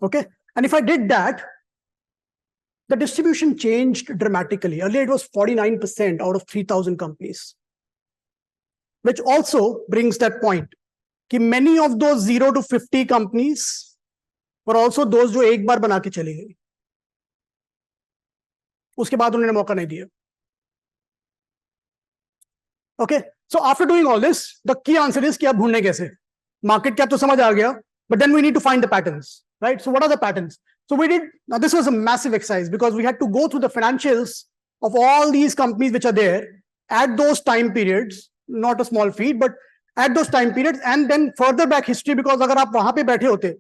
Okay, and if I did that, the distribution changed dramatically. Earlier it was 49% out of 3,000 companies, which also brings that point कि many of those 0 to 50 companies were also those जो एक बार बना के चली गई, उसके बाद उन्होंने मौका नहीं दिया. Okay, so after doing all this, the key answer is कि अब ढूंढने कैसे. Market cap तो समझ आ गया, but then we need to find the patterns, right? So what are the patterns? So we did, now this was a massive exercise because we had to go through the financials of all these companies which are there at those time periods, not a small feat, but at those time periods, and then further back history, because अगर आप वहां पे बैठे होते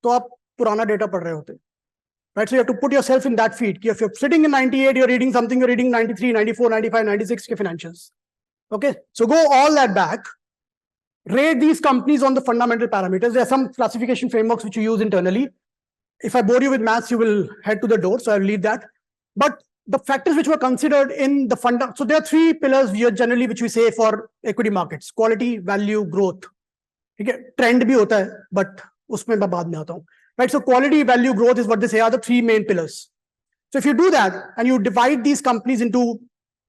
तो आप पुराना data पढ़ रहे होते, right? So you have to put yourself in that feed. If you're sitting in 98, you're reading something, you're reading 93, 94, 95, 96 के financials. Okay, so go all that back, rate these companies on the fundamental parameters. There are some classification frameworks which you use internally. If I bore you with maths, you will head to the door, so I'll leave that. But the factors which were considered in the fund, so there are 3 pillars here generally which we say for equity markets: quality, value, growth. Okay, trend bhi hota hai, but usme main baad mein aata hu. Right, so quality, value, growth is what they say are the 3 main pillars. So if you do that and you divide these companies into,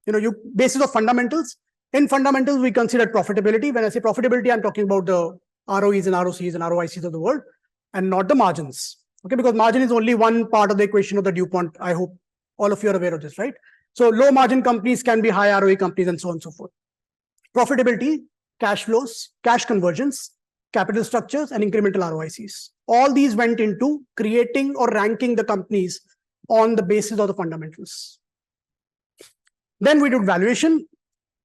you basis of fundamentals. In fundamentals, we consider profitability. When I say profitability, I'm talking about the ROEs and ROCs and ROICs of the world, and not the margins. Okay, because margin is only one part of the equation of the DuPont, I hope All of you are aware of this, right? So low margin companies can be high ROE companies and so on and so forth. Profitability, cash flows, cash conversions, capital structures, and incremental ROICs. All these went into creating or ranking the companies on the basis of the fundamentals. Then we did valuation,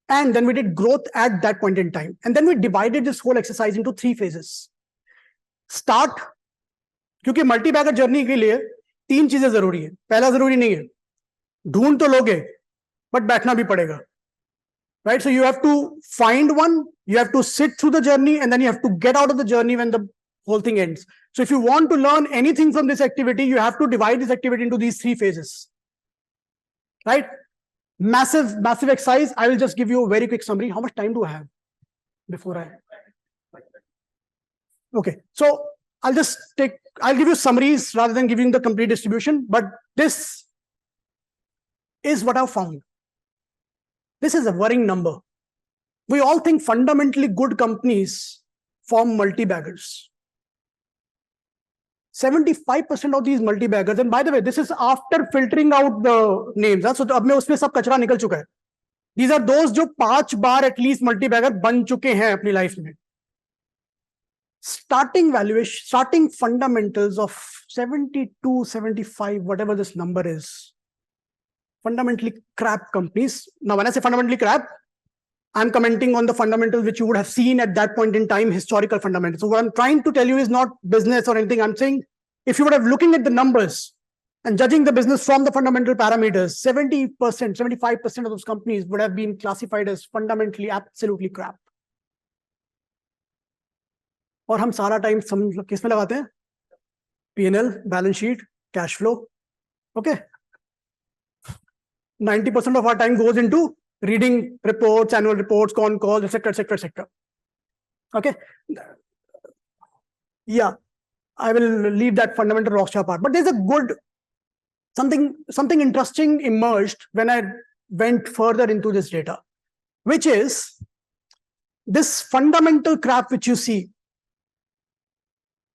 and then we did growth at that point in time. And then we divided this whole exercise into 3 phases. Start, क्योंकि multibagger journey के लिए 3 चीजें जरूरी है. पहला जरूरी नहीं है, ढूंढ तो लोगे, but बैठना भी पड़ेगा. Right? So you have to find one, you have to sit through the journey, and then you have to get out of the journey when the whole thing ends. So if you want to learn anything from this activity, you have to divide this activity into these 3 phases. Right? Massive exercise. I will just give you a very quick summary. How much time do I have before I? Okay. So I'll give you summaries rather than giving the complete distribution, but this is what I've found. This is a worrying number. We all think fundamentally good companies form multibaggers. 75% of these multibaggers, and by the way, this is after filtering out the names. So अब में उसमें सब कचरा निकल चुका है. These are those जो 5 बार at least multibagger बन चुके हैं अपनी life में. Starting valuation, starting fundamentals of 72, 75, whatever this number is. Fundamentally crap companies. Now, when I say fundamentally crap, I'm commenting on the fundamentals which you would have seen at that point in time, historical fundamentals. So what I'm trying to tell you is not business or anything. I'm saying if you would have looking at the numbers and judging the business from the fundamental parameters, 70%, 75% of those companies would have been classified as fundamentally absolutely crap. और हम सारा time किस में लगाते हैं? P&L, balance sheet, cash flow. Okay. 90% of our time goes into reading reports, annual reports, con calls, etc., etc., etc. Okay. Yeah, I will leave that fundamental rockstar part. But there's a good something interesting emerged when I went further into this data, which is this fundamental crap which you see.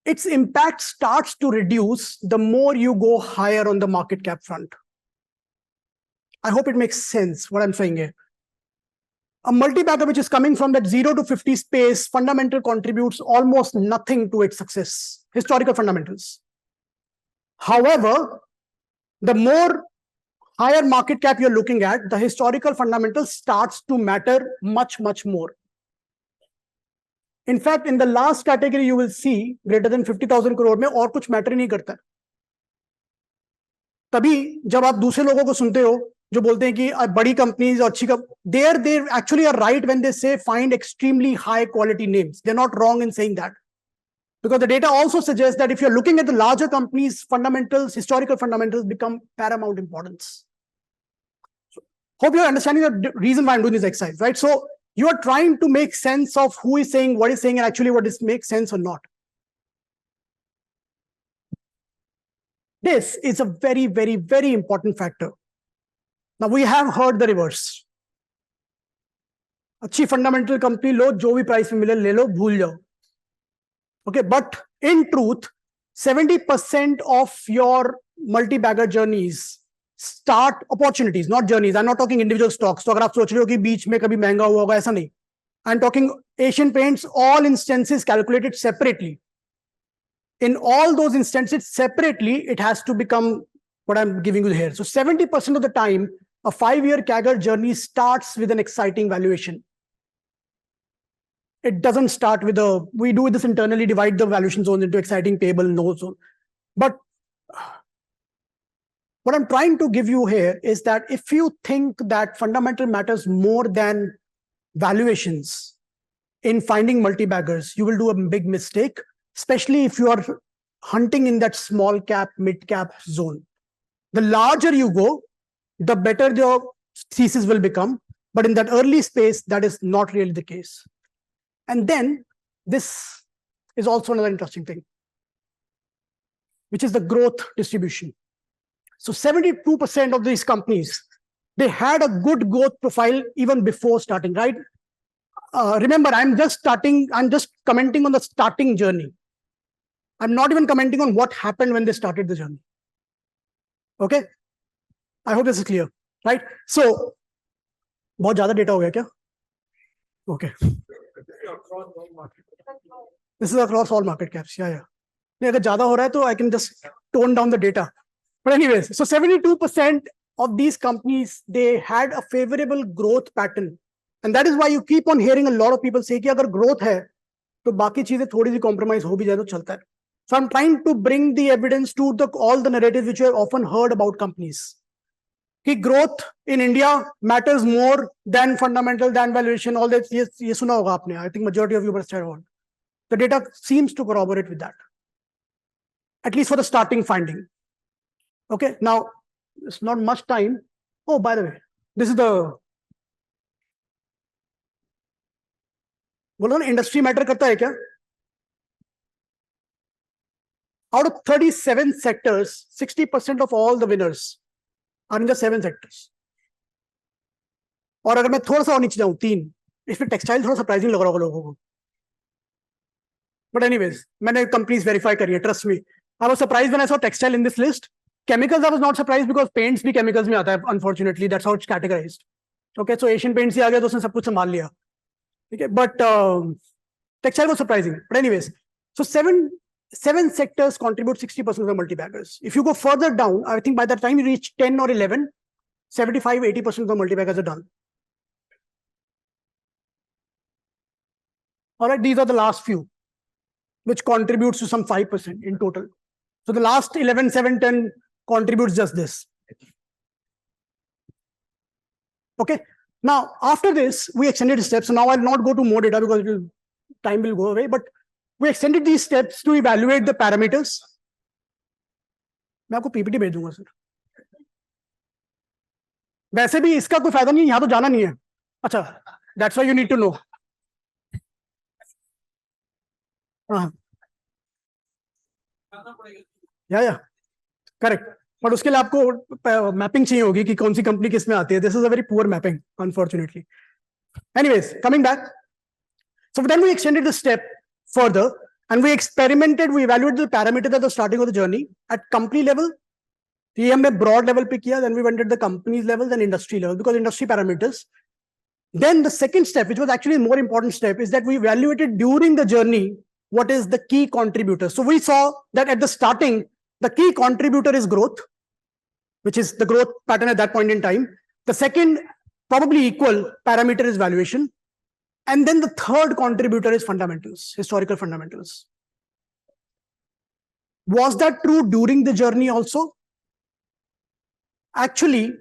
Its impact starts to reduce the more you go higher on the market cap front. I hope it makes sense what I'm saying here. A multibagger which is coming from that 0 to 50 space, fundamental contributes almost nothing to its success, historical fundamentals. However, the more higher market cap you're looking at, the historical fundamentals starts to matter much, much more. In fact, in the last category, you will see greater than 50,000 crore में और कुछ matter नहीं करता है. तभी जब आप दूसरे लोगों को सुनते हो जो बोलते हैं कि बड़ी कंपनीज और अच्छी they actually are right when they say find extremely high quality names. They're not wrong in saying that. Because the data also suggests that if you're looking at the larger companies, fundamentals, historical fundamentals become paramount importance. So, hope you're understanding the reason why I'm doing this exercise, right? So you are trying to make sense of who is saying, what is saying, and actually what is makes sense or not. This is a very, very, very important factor. Now we have heard the reverse. अच्छी fundamental company लो, जो भी price में मिले ले लो, भूल जाओ. Okay, but in truth, 70% of your multi-bagger journeys start opportunities, not journeys. I'm not talking individual stocks. तो अगर आप सोच रहे हो कि बीच में कभी महंगा हुआ होगा, ऐसा नहीं. I'm talking Asian Paints, all instances calculated separately. In all those instances separately, it has to become what I'm giving you here. So 70% of the time, a 5-year CAGR journey starts with an exciting valuation. It doesn't start with we do this internally, divide the valuation zones into exciting, payable, no zone. But what I'm trying to give you here is that if you think that fundamental matters more than valuations in finding multi-baggers, you will do a big mistake, especially if you are hunting in that small cap, mid cap zone. The larger you go, the better your thesis will become. But in that early space, that is not really the case. And then this is also another interesting thing, which is the growth distribution. So 72% of these companies, they had a good growth profile even before starting, right? Remember, I'm just commenting on the starting journey. I'm not even commenting on what happened when they started the journey. Okay. I hope this is clear, right? So बहुत ज्यादा data हो गया क्या? Okay. This is across all market caps. Yeah. नहीं अगर ज्यादा हो रहा है तो I can just tone down the data. But anyways, so 72% of these companies, they had a favorable growth pattern. And that is why you keep on hearing a lot of people say कि अगर growth है तो बाकी चीजें थोड़ी सी compromise हो भी जाए तो चलता है. So I'm trying to bring the evidence to all the narratives which you have often heard about companies. कि growth in India matters more than fundamental, than valuation, all that. ये सुना होगा आपने. I think majority of you must have heard. The data seems to corroborate with that, at least for the starting finding. Okay, now it's not much time. Oh, by the way, this is the बोलो ना industry matter करता है क्या? Out of 37 sectors, 60% of all the winners are in the 7 sectors. और अगर मैं थोड़ा सा और नीचे जाऊं 3, इसमें टेक्सटाइल थोड़ा सरप्राइजिंग लग रहा होगा लोगों को. But anyways, मैंने companies verify करी है, trust me. I was surprised when I saw textile in this list. Chemicals, I was not surprised because paints भी chemicals में आता है, unfortunately. That's how it's categorized. Okay, so Asian Paints ही आ गया तो उसने सब कुछ संभाल लिया. Okay, but textile was surprising. But anyways, so seven sectors contribute 60% of the multibaggers. If you go further down, I think by the time you reach 10 or 11, 75-80% of the multibaggers are done. All right, these are the last few, which contributes to some 5% in total. So the last 11, 7, 10 contributes just this. Okay. Now, after this, we extended steps. So now I'll not go to more data because time will go away, but we extended these steps to evaluate the parameters. मैं आपको PPT भेज दूंगा sir. वैसे भी इसका कोई फायदा नहीं, यहाँ तो जाना नहीं है. अच्छा, that's why you need to know. या करेक्ट. बट उसके लिए आपको मैपिंग चाहिए होगी कि कौन सी कंपनी किस में आती है. This is a very poor mapping, unfortunately. Anyways, coming back. So then we extended the step further and we experimented, we evaluated the parameters at the starting of the journey at company level. ये हमने broad level पे किया, then we went at the companies level, then industry level, because industry parameters. Then the second step, which was actually a more important step, is that we evaluated during the journey what is the key contributor. So we saw that at the starting, the key contributor is growth, which is the growth pattern at that point in time. The second, probably equal parameter, is valuation. And then the third contributor is fundamentals, historical fundamentals. Was that true during the journey also? Actually,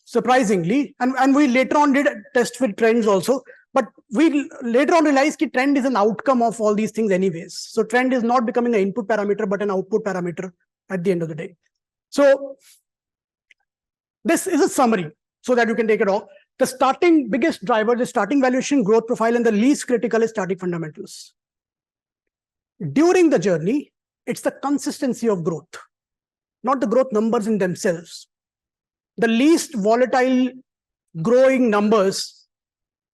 surprisingly, and we later on did test with trends also, but we later on realized that trend is an outcome of all these things anyways. So trend is not becoming an input parameter, but an output parameter at the end of the day. So this is a summary so that you can take it off. The starting biggest driver, the starting valuation, growth profile, and the least critical is static fundamentals. During the journey, it's the consistency of growth, not the growth numbers in themselves. The least volatile growing numbers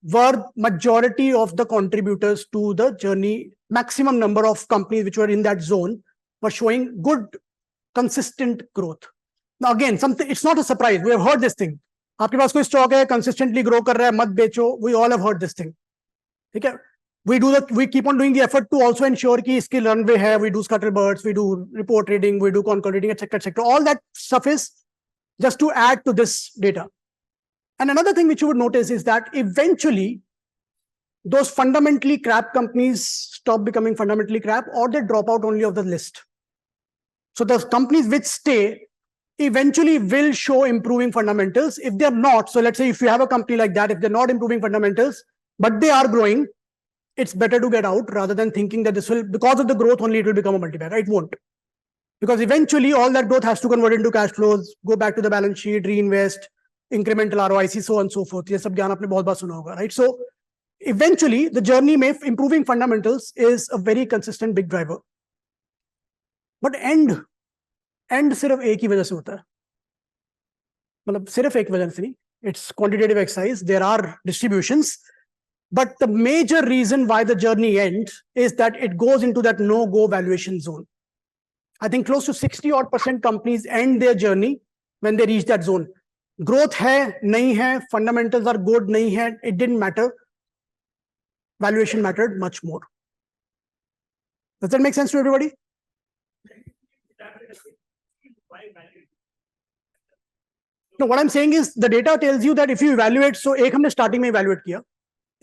were majority of the contributors to the journey. Maximum number of companies which were in that zone were showing good, consistent growth. Now again, it's not a surprise. We have heard this thing. आपके पास कोई stock है, consistently grow कर रहा है, मत बेचो. We all have heard this thing. ठीक है. we keep on doing the effort to also ensure कि इसकी runway है. We do scuttlebirds, we do report reading, we do con call reading, etc. All that stuff is just to add to this data. And another thing which you would notice is that eventually those fundamentally crap companies stop becoming fundamentally crap, or they drop out only of the list. So those companies which stay eventually will show improving fundamentals. If they're not, so let's say if you have a company like that, if they're not improving fundamentals, but they are growing, it's better to get out rather than thinking that this will, because of the growth only, it will become a multibagger. It won't. Because eventually all that growth has to convert into cash flows, go back to the balance sheet, reinvest, incremental ROIC, so on and so forth. ये सब ज्ञान आपने बहुत बार सुना होगा, right? So eventually the journey में improving fundamentals is a very consistent big driver. But end सिर्फ एक ही वजह से होता है. मतलब सिर्फ एक वजह से नहीं. It's quantitative exercise. There are distributions. But the major reason why the journey ends is that it goes into that no-go valuation zone. I think close to 60% companies end their journey when they reach that zone. Growth hai, nahi hai, fundamentals are good, nahi hai, it didn't matter. Valuation mattered much more. Does that make sense to everybody? No, what I'm saying is the data tells you that if you evaluate, so एक हमने starting में evaluate किया,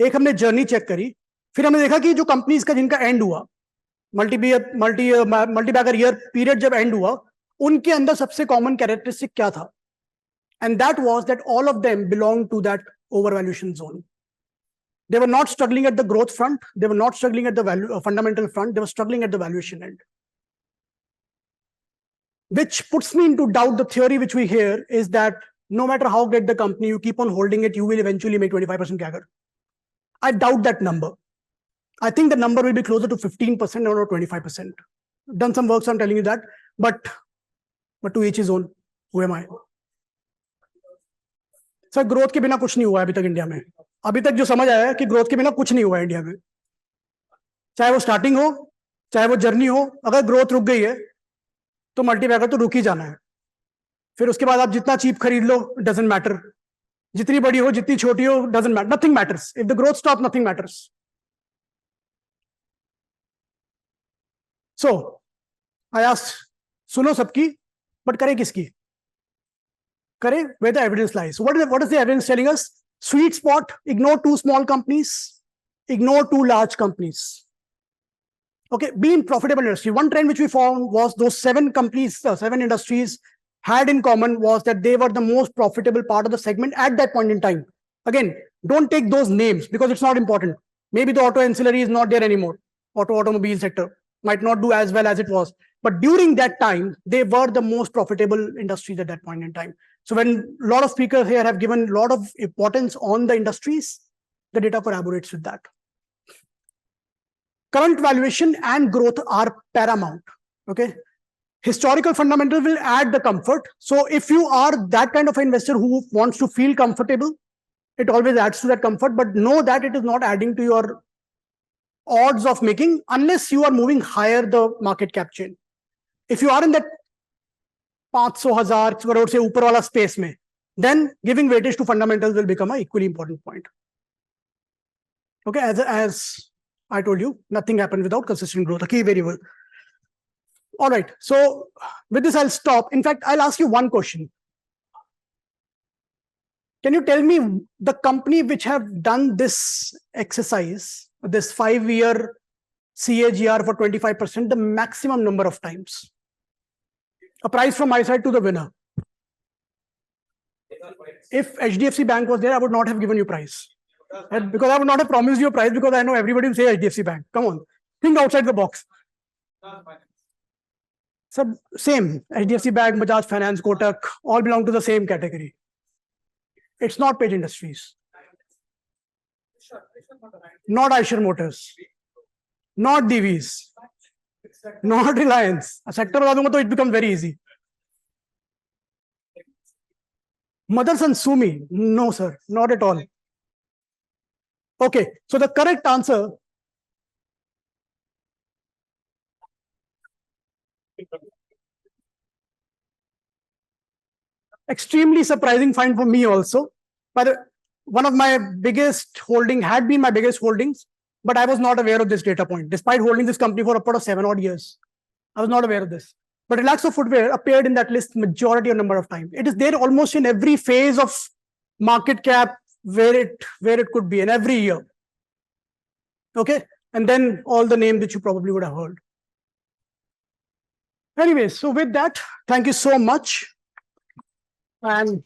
एक हमने journey check करी, फिर हमने देखा कि जो companies का जिनका end हुआ, multibagger year period जब end हुआ, उनके अंदर सबसे common characteristic क्या था? And that was that all of them belonged to that overvaluation zone. They were not struggling at the growth front. They were not struggling at the fundamental front. They were struggling at the valuation end. Which puts me into doubt the theory which we hear is that no matter how great the company, you keep on holding it, you will eventually make 25% CAGR. I doubt that number. I think the number will be closer to 15% or 25%. Done some work, so I'm telling you that. But to each his own. Who am I? Sir growth के बिना कुछ नहीं हुआ है अभी तक India में. अभी तक जो समझ आया है कि ग्रोथ के बिना कुछ नहीं हुआ है इंडिया में. चाहे वो स्टार्टिंग हो, चाहे वो जर्नी हो, अगर ग्रोथ रुक गई है तो मल्टीबैगर तो रुक ही जाना है. फिर उसके बाद आप जितना चीप खरीद लो, डजंट मैटर. जितनी बड़ी हो, जितनी छोटी हो, doesn't matter. Nothing matters. If the growth stop, nothing matters. So I asked, सुनो सबकी, बट करे किसकी? करे where the evidence lies. So what is the evidence telling us? Sweet spot, ignore 2 small companies, ignore 2 large companies. Okay, be in profitable industry. One trend which we found was those 7 companies, 7 industries had in common was that they were the most profitable part of the segment at that point in time. Again, don't take those names because it's not important. Maybe the auto ancillary is not there anymore. Automobile sector might not do as well as it was. But during that time, they were the most profitable industries at that point in time. So when a lot of speakers here have given a lot of importance on the industries, the data corroborates with that. Current valuation and growth are paramount. Okay. Historical fundamentals will add the comfort. So if you are that kind of investor who wants to feel comfortable, it always adds to that comfort, but know that it is not adding to your odds of making unless you are moving higher the market cap chain. If you are in that 500,000 crore se upar wala space mein, then giving weightage to fundamentals will become an equally important point. Okay, as I told you, nothing happened without consistent growth, a key variable. All right, so with this I'll stop. In fact, I'll ask you one question. Can you tell me the company which have done this exercise, this 5-year CAGR for 25%, the maximum number of times? A prize from my side to the winner. If HDFC Bank was there, I would not have given you prize. Because I would not have promised you a prize because I know everybody will say HDFC Bank. Come on, think outside the box. So same, HDFC Bank, Bajaj Finance, Kotak, all belong to the same category. It's not Page Industries. Not Eicher Motors. Not DVs. Not Reliance. A sector बता दूंगा तो it becomes very easy. Motherson Sumi. No, sir. Not at all. Okay. So the correct answer extremely surprising find for me also. But one of my biggest holding had been my biggest holdings, but I was not aware of this data point. Despite holding this company for about 7 odd years, I was not aware of this. But Relaxo Footwear appeared in that list majority of number of times. It is there almost in every phase of market cap where it could be in every year. Okay, and then all the names which you probably would have heard. Anyways, so with that, thank you so much. And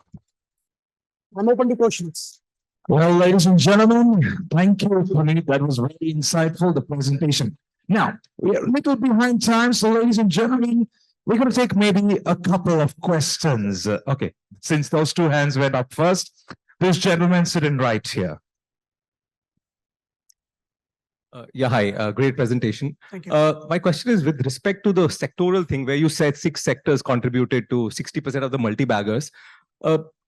I'm open to questions. Well, ladies and gentlemen, thank you, Puneet. That was very insightful, the presentation. Now, we are a little behind time, so ladies and gentlemen, we're going to take maybe a couple of questions. Okay, since those 2 hands went up first, this gentleman sitting right here. Yeah, hi, great presentation. Thank you. My question is with respect to the sectoral thing where you said 6 sectors contributed to 60% of the multi-baggers.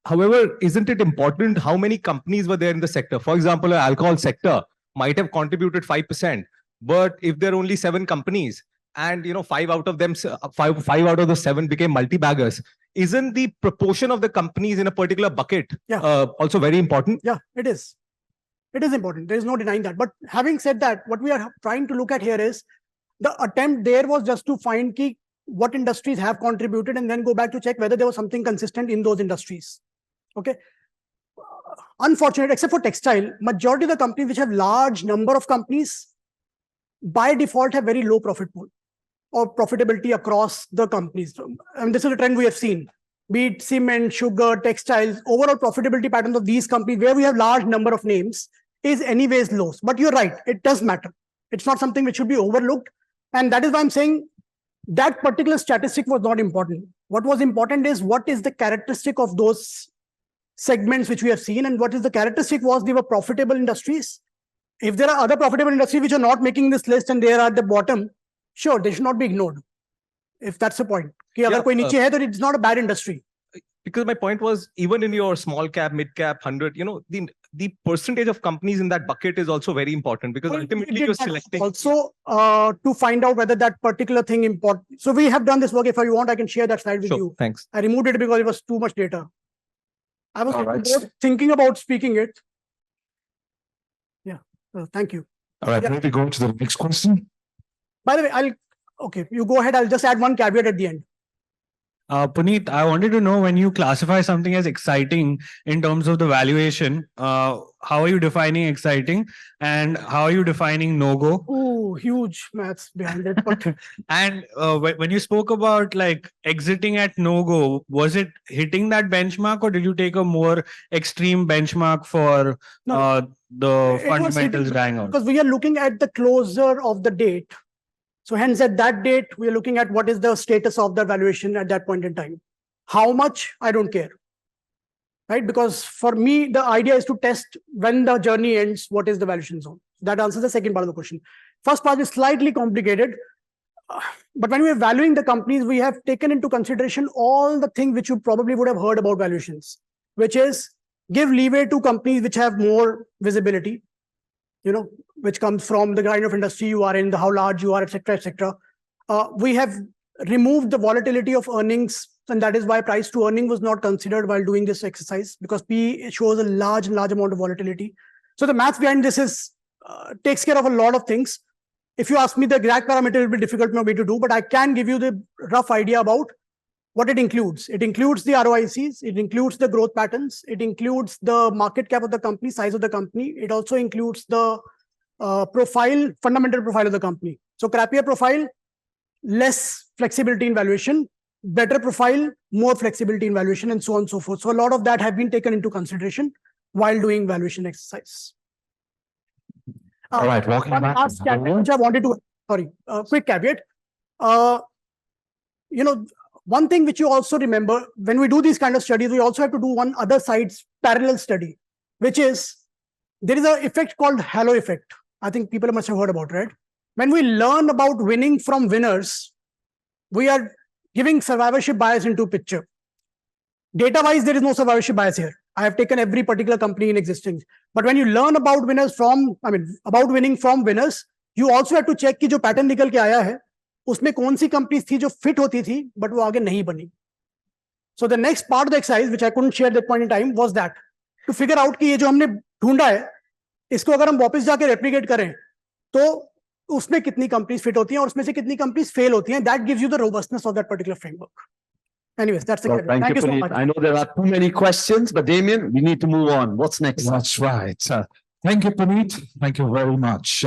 However, isn't it important how many companies were there in the sector? For example, an alcohol sector might have contributed 5%, but if there are only 7 companies and five out of the seven became multi-baggers, isn't the proportion of the companies in a particular bucket also very important? Yeah, it is. It is important. There is no denying that. But having said that, what we are trying to look at here is the attempt there was just to find what industries have contributed and then go back to check whether there was something consistent in those industries. Okay. Unfortunate, except for textile, majority of the companies which have large number of companies by default have very low profit pool or profitability across the companies. And this is a trend we have seen. Be it cement, sugar, textiles, overall profitability patterns of these companies where we have large number of names is anyways low. But you're right, it does matter. It's not something which should be overlooked. And that is why I'm saying that particular statistic was not important. What was important is what is the characteristic of those segments which we have seen, and what is the characteristic was they were profitable industries. If there are other profitable industries which are not making this list and they are at the bottom, sure, they should not be ignored. If that's the point. Agar koi niche hai, then it's not a bad industry. Because my point was, even in your small cap, mid cap, 100, the percentage of companies in that bucket is also very important, because ultimately you're selecting. Also, to find out whether that particular thing important. So we have done this work. If you want, I can share that slide with you. Thanks. I removed it because it was too much data. I was thinking about speaking it. Yeah. Thank you. All right. Maybe go to the next question. By the way, okay, you go ahead. I'll just add one caveat at the end. Puneet, I wanted to know, when you classify something as exciting in terms of the valuation, how are you defining exciting and how are you defining no-go? Oh, huge maths behind it. But And when you spoke about like exiting at no-go, was it hitting that benchmark or did you take a more extreme benchmark for the fundamentals dying out? Because we are looking at the closure of the date. So hence at that date, we are looking at what is the status of the valuation at that point in time. How much, I don't care. Right? Because for me, the idea is to test when the journey ends, what is the valuation zone. That answers the second part of the question. First part is slightly complicated. But when we are valuing the companies, we have taken into consideration all the things which you probably would have heard about valuations, which is give leeway to companies which have more visibility, which comes from the kind of industry you are in, how large you are, etc., etc. We have removed the volatility of earnings, and that is why price to earning was not considered while doing this exercise, because P shows a large amount of volatility. So the math behind this takes care of a lot of things. If you ask me the exact parameter, it will be difficult for me to do, but I can give you the rough idea about what it includes. It includes the ROICs, it includes the growth patterns, it includes the market cap of the company, size of the company. It also includes the fundamental profile of the company. So crappier profile, less flexibility in valuation, better profile, more flexibility in valuation, and so on and so forth. So a lot of that have been taken into consideration while doing valuation exercise. All right, welcome back. Last caveat, which I wanted to, quick caveat. One thing which you also remember, when we do these kind of studies, we also have to do one other side's parallel study, which is, there is an effect called halo effect. I think people must have heard about, right? When we learn about winning from winners, we are giving survivorship bias into picture. Data-wise, there is no survivorship bias here. I have taken every particular company in existence. But when you learn about winning from winners, you also have to check कि जो pattern निकल के आया है, उसमें कौन सी companies थी जो fit होती थी, but वो आगे नहीं बनी. So the next part of the exercise, which I couldn't share at that point in time, was that to figure out कि ये जो हमने ढूंढा है, इसको अगर हम वापस जाके replicate करें, तो उसमें कितनी companies fit होती हैं और उसमें से कितनी companies fail होती हैं. That gives you the robustness of that particular framework. Anyways, that's the Well, thank you so much. I know there are too many questions, but Damien, we need to move on. What's next? That's right. Thank you, Puneet. Thank you very much.